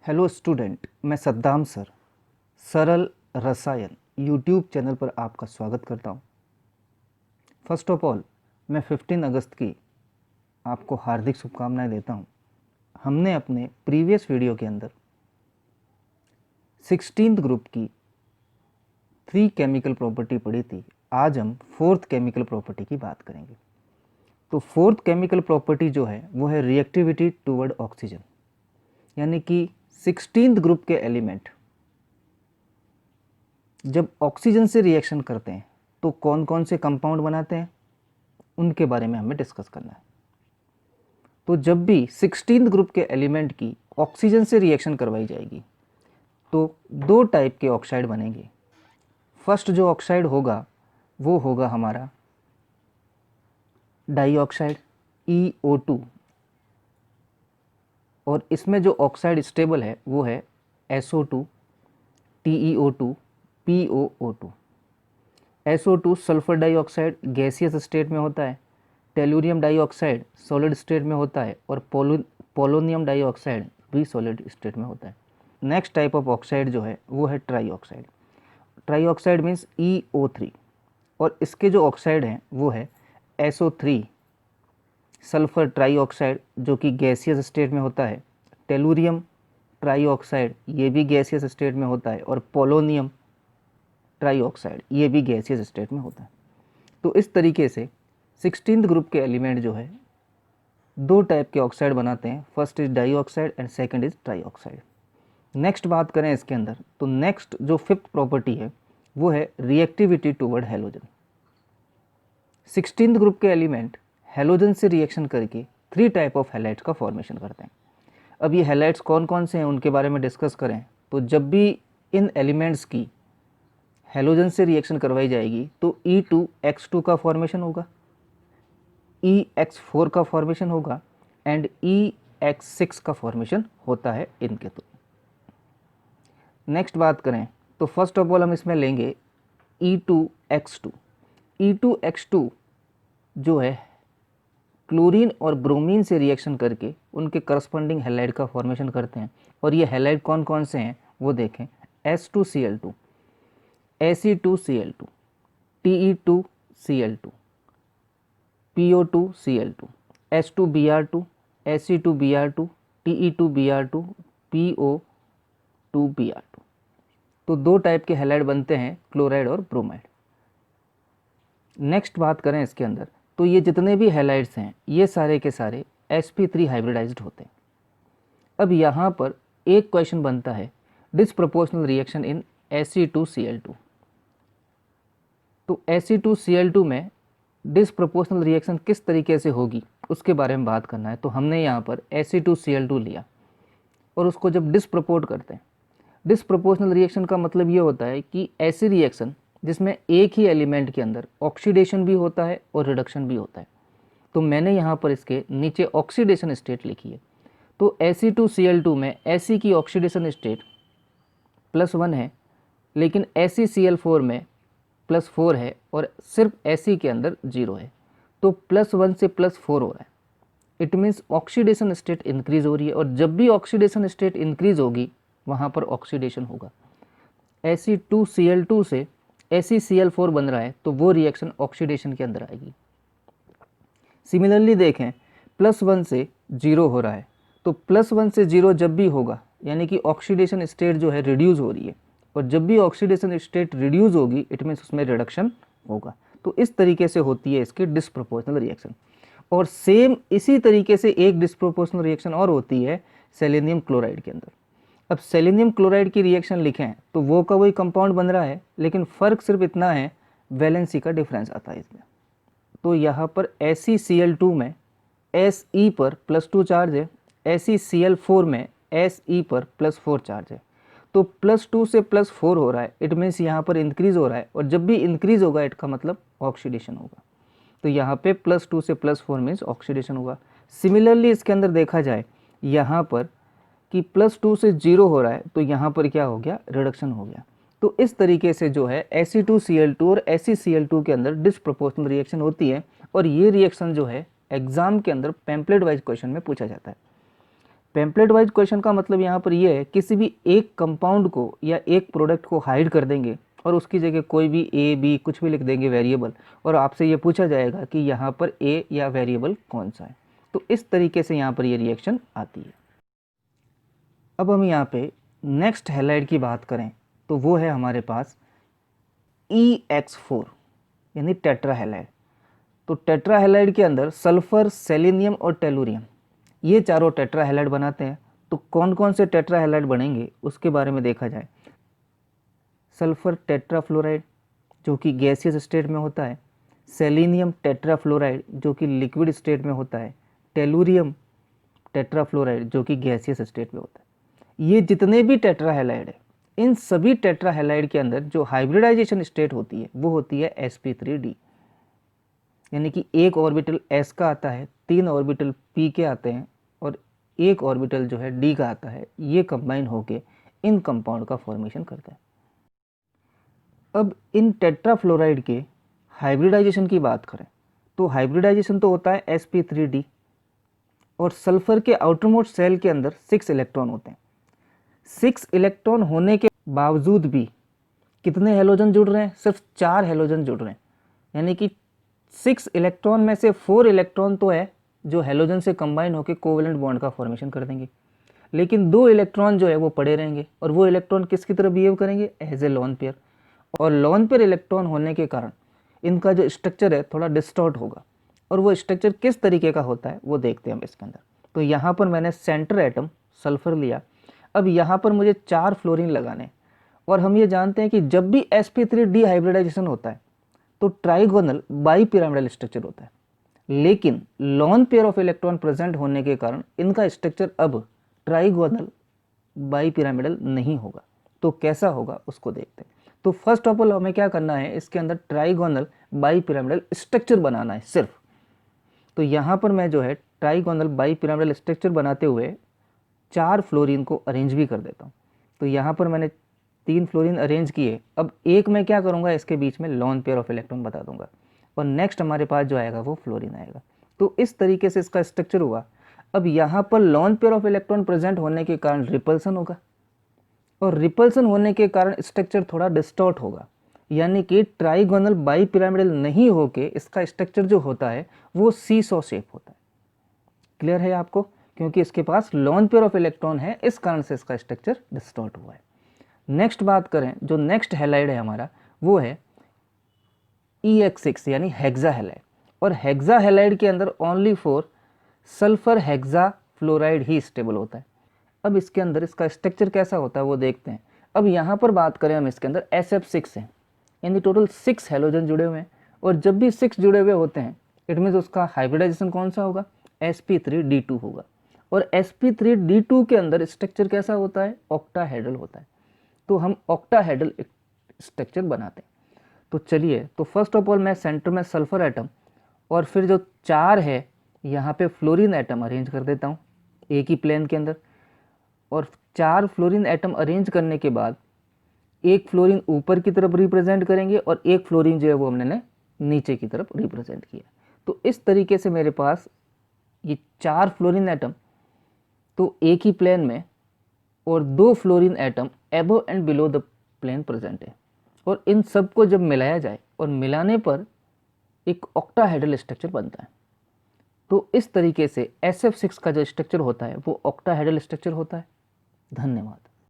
Hello student, मैं Saddam sir सरल रसायन यूट्यूब चैनल पर आपका स्वागत करता हूं। फर्स्ट ऑफ ऑल मैं 15 अगस्त की आपको हार्दिक शुभकामनाएं देता हूं। हमने अपने प्रीवियस वीडियो के अंदर 16th ग्रुप की 3 केमिकल प्रॉपर्टी पढ़ी थी। आज हम 4th केमिकल प्रॉपर्टी की बात करेंगे। तो 4th केमिकल प्रॉपर्टी जो है वो है रिएक्टिविटी टुवर्ड ऑक्सीजन, यानी कि 16th ग्रुप के एलिमेंट जब ऑक्सीजन से रिएक्शन करते हैं तो कौन कौन से कंपाउंड बनाते हैं, उनके बारे में हमें डिस्कस करना है। तो जब भी 16th ग्रुप के एलिमेंट की ऑक्सीजन से रिएक्शन करवाई जाएगी तो 2 टाइप के ऑक्साइड बनेंगे। फर्स्ट जो ऑक्साइड होगा वो होगा हमारा डाइऑक्साइड EO2, और इसमें जो ऑक्साइड स्टेबल है वो है SO2, TeO2, POO2। SO2 sulphur dioxide gaseous state में होता है, टेलुरियम डाइऑक्साइड सॉलिड स्टेट में होता है और पोलोनियम डाइऑक्साइड भी सॉलिड स्टेट में होता है। नेक्स्ट टाइप ऑफ ऑक्साइड जो है वो है ट्राइऑक्साइड। ट्राइऑक्साइड मीन्स EO3, और इसके जो ऑक्साइड हैं वो है SO3 सल्फर ट्राइऑक्साइड जो कि गैसियस स्टेट में होता है, टेलुरियम ट्राइऑक्साइड ये भी गैसियस स्टेट में होता है, और पोलोनियम ट्राइऑक्साइड ये भी गैसियस स्टेट में होता है। तो इस तरीके से 16th ग्रुप के एलिमेंट जो है 2 टाइप के ऑक्साइड बनाते हैं। First is dioxide and second is trioxide. Next बात करें इसके अंदर, तो नेक्स्ट जो 5th प्रॉपर्टी है वो है reactivity toward halogen. 16th group के एलिमेंट हैलोजन से रिएक्शन करके 3 टाइप ऑफ हैलाइड्स का फॉर्मेशन करते हैं। अब ये हैलाइड्स कौन कौन से हैं उनके बारे में डिस्कस करें तो जब भी इन एलिमेंट्स की हैलोजन से रिएक्शन करवाई जाएगी तो E2X2 का फॉर्मेशन होगा, EX4 का फॉर्मेशन होगा एंड EX6 का फॉर्मेशन होता है इनके। तो नेक्स्ट बात करें तो फर्स्ट ऑफ ऑल हम इसमें लेंगे E2X2। E2X2 जो है क्लोरीन और ब्रोमीन से रिएक्शन करके उनके करस्पॉन्डिंग हैलाइड का फॉर्मेशन करते हैं। और ये हैलाइड कौन कौन से हैं वो देखें, S2Cl2, Ac2Cl2, Te2Cl2, PO2Cl2, S2Br2, Ac2Br2, Te2Br2, PO2Br2। तो 2 टाइप के हैलाइड बनते हैं, क्लोराइड और ब्रोमाइड। नेक्स्ट बात करें इसके अंदर तो ये जितने भी हैलाइड्स हैं ये सारे के सारे sp3 हाइब्रिडाइज्ड होते हैं। अब यहाँ पर एक क्वेश्चन बनता है, डिसप्रोपोर्शनल रिएक्शन इन Ac2Cl2। तो Ac2Cl2 में डिसप्रोपोर्शनल रिएक्शन किस तरीके से होगी उसके बारे में बात करना है। तो हमने यहाँ पर Ac2Cl2 लिया और उसको जब डिसप्रोपोर्ट करते हैं, डिसप्रोपोर्शनल रिएक्शन का मतलब ये होता है कि ऐसी रिएक्शन जिसमें एक ही एलिमेंट के अंदर ऑक्सीडेशन भी होता है और रिडक्शन भी होता है। तो मैंने यहाँ पर इसके नीचे ऑक्सीडेशन स्टेट लिखी है। तो Ac2Cl2 में Ac की ऑक्सीडेशन स्टेट +1 है, लेकिन AcCl4 में +4 है और सिर्फ Ac के अंदर 0 है। तो +1 से +4 हो रहा है। It means oxidation state increase हो रही है, और जब भी ऑक्सीडेशन स्टेट इंक्रीज होगी वहाँ पर ऑक्सीडेशन होगा। Ac2Cl2 से AcCl4 बन रहा है तो वो रिएक्शन ऑक्सीडेशन के अंदर आएगी। सिमिलरली देखें, +1 से 0 हो रहा है, तो +1 से 0 जब भी होगा यानी कि ऑक्सीडेशन स्टेट जो है रिड्यूस हो रही है, और जब भी ऑक्सीडेशन स्टेट रिड्यूस होगी इट मीन्स उसमें रिडक्शन होगा। तो इस तरीके से होती है इसकी डिसप्रोपोर्शनल रिएक्शन। और सेम इसी तरीके से एक डिसप्रोपोर्शनल रिएक्शन और होती है सेलेनियम क्लोराइड के अंदर। अब सेलेनियम क्लोराइड की रिएक्शन लिखें तो वो का वही कंपाउंड बन रहा है, लेकिन फ़र्क सिर्फ इतना है, वैलेंसी का डिफरेंस आता है इसमें। तो यहाँ पर AcCl2 में Se पर +2 चार्ज है, AcCl4 में Se पर +4 चार्ज है। तो +2 से +4 हो रहा है, इट मीन्स यहाँ पर इंक्रीज़ हो रहा है, और जब भी इंक्रीज़ होगा इसका मतलब ऑक्सीडेशन होगा। तो यहाँ पे +2 से +4 मीन्स ऑक्सीडेशन होगा। सिमिलरली इसके अंदर देखा जाए यहाँ पर कि +2 से 0 हो रहा है तो यहाँ पर क्या हो गया, रिडक्शन हो गया। तो इस तरीके से जो है Ac2Cl2 और AcCl2 के अंदर डिसप्रोपोर्शनल रिएक्शन होती है, और ये रिएक्शन जो है एग्जाम के अंदर पैम्पलेट वाइज क्वेश्चन में पूछा जाता है। पेम्पलेट वाइज क्वेश्चन का मतलब यहाँ पर ये है किसी भी एक कंपाउंड को या एक प्रोडक्ट को हाइड कर देंगे और उसकी जगह कोई भी ए बी कुछ भी लिख देंगे वेरिएबल, और आपसे ये पूछा जाएगा कि यहाँ पर ए या वेरिएबल कौन सा है। तो इस तरीके से यहाँ पर ये रिएक्शन आती है। अब हम यहाँ पे नेक्स्ट हैलाइड की बात करें तो वो है हमारे पास EX4 यानी टेट्रा हैलाइड। तो टेट्रा हैलाइड के अंदर सल्फर, सेलेनियम और टेलुरियम ये चारों टेट्रा हैलाइड बनाते हैं। तो कौन कौन से टेट्रा हैलाइड बनेंगे उसके बारे में देखा जाए। सल्फर टेट्राफ्लोराइड जो कि गैसियस स्टेट में होता है, सेलेनियम टेट्राफ्लोराइड जो कि लिक्विड स्टेट में होता है, टेलुरियम टेट्राफ्लोराइड जो कि गैसियस स्टेट में होता है। ये जितने भी टेट्रा हैलाइड है, इन सभी टेट्रा हैलाइड के अंदर जो हाइब्रिडाइजेशन स्टेट होती है वो होती है sp3d, यानी कि एक ऑर्बिटल s का आता है, 3 ऑर्बिटल p के आते हैं और एक ऑर्बिटल जो है d का आता है। ये कंबाइन होके इन कंपाउंड का फॉर्मेशन करता है। अब इन टेट्राफ्लोराइड के हाइब्रिडाइजेशन की बात करें तो हाइब्रिडाइजेशन तो होता है sp3d, और सल्फर के आउटरमोस्ट सेल के अंदर 6 इलेक्ट्रॉन होते हैं। 6 इलेक्ट्रॉन होने के बावजूद भी कितने हेलोजन जुड़ रहे हैं? सिर्फ 4 हेलोजन जुड़ रहे हैं, यानी कि 6 इलेक्ट्रॉन में से 4 इलेक्ट्रॉन तो है जो हेलोजन से कंबाइन होकर कोवेलेंट बॉन्ड का फॉर्मेशन कर देंगे, लेकिन 2 इलेक्ट्रॉन जो है वो पड़े रहेंगे, और वो इलेक्ट्रॉन किसकी तरह बिहेव करेंगे? As a lone pair. और लॉन पेयर इलेक्ट्रॉन होने के कारण इनका जो स्ट्रक्चर है थोड़ा डिस्टॉर्ट होगा, और वो स्ट्रक्चर किस तरीके का होता है वो देखते हैं हम इसके अंदर। तो यहाँ पर मैंने सेंटर एटम सल्फर लिया। अब यहाँ पर मुझे 4 फ्लोरीन लगाने, और हम ये जानते हैं कि जब भी sp3d हाइब्रिडाइजेशन होता है तो ट्राइगोनल बाई पिरामिडल स्ट्रक्चर होता है, लेकिन lone pair of electron present होने के कारण इनका स्ट्रक्चर अब ट्राइगोनल बाई पिरामिडल नहीं होगा। तो कैसा होगा उसको देखते हैं। तो फर्स्ट ऑफ ऑल हमें क्या करना है, इसके अंदर ट्राइगोनल बाई पिरामिडल स्ट्रक्चर बनाना है सिर्फ। तो यहाँ पर मैं जो है ट्राइगोनल बाई पिरामिडल स्ट्रक्चर बनाते हुए 4 फ्लोरीन को अरेंज भी कर देता हूँ। तो यहाँ पर मैंने 3 फ्लोरीन अरेंज किए। अब एक मैं क्या करूँगा, इसके बीच में लॉन पेयर ऑफ इलेक्ट्रॉन बता दूंगा, और नेक्स्ट हमारे पास जो आएगा वो फ्लोरीन आएगा। तो इस तरीके से इसका स्ट्रक्चर हुआ। अब यहाँ पर lone pair of electron present होने के कारण रिपल्सन होगा, और रिपल्सन होने के कारण स्ट्रक्चर थोड़ा डिस्टॉर्ट होगा, यानी कि ट्राइगोनल बाई पिरामिडल नहीं होके इसका स्ट्रक्चर जो होता है वो सीसॉ शेप होता है। क्लियर है आपको? क्योंकि इसके पास लॉन पेयर ऑफ इलेक्ट्रॉन है, इस कारण से इसका स्ट्रक्चर डिस्टॉर्ट हुआ है। नेक्स्ट बात करें, जो नेक्स्ट हैलाइड है हमारा वो है EX6 यानी हेक्सा हैलाइड, और हेक्सा हैलाइड के अंदर only for sulphur hexa fluoride he stable होता है। अब इसके अंदर इसका स्ट्रक्चर कैसा होता है वो देखते हैं। अब यहाँ पर बात करें हम, इसके अंदर SF6 है, यानी टोटल 6 हेलोजन जुड़े हुए हैं, और जब भी 6 जुड़े हुए होते हैं इट मीन्स उसका हाइब्रिडाइजेशन कौन सा होगा? sp3d2 होगा। और sp3d2 के अंदर स्ट्रक्चर कैसा होता है? ऑक्टाहेड्रल होता है। तो हम ऑक्टाहेड्रल स्ट्रक्चर बनाते हैं। तो चलिए, तो फर्स्ट ऑफ ऑल मैं सेंटर में सल्फर एटम और फिर जो 4 है यहाँ पे फ्लोरीन एटम अरेंज कर देता हूँ एक ही प्लेन के अंदर, और 4 फ्लोरीन एटम अरेंज करने के बाद एक फ्लोरीन ऊपर की तरफ रिप्रेजेंट करेंगे और एक फ्लोरीन जो है वो हमने नीचे की तरफ रिप्रेजेंट किया। तो इस तरीके से मेरे पास ये 4 फ्लोरीन एटम तो एक ही प्लेन में और 2 fluorine atom above and below the plane present है, और इन सब को जब मिलाया जाए और मिलाने पर एक ऑक्टाहेड्रल स्ट्रक्चर बनता है। तो इस तरीके से SF6 का जो स्ट्रक्चर होता है वो ऑक्टाहेड्रल स्ट्रक्चर होता है। धन्यवाद।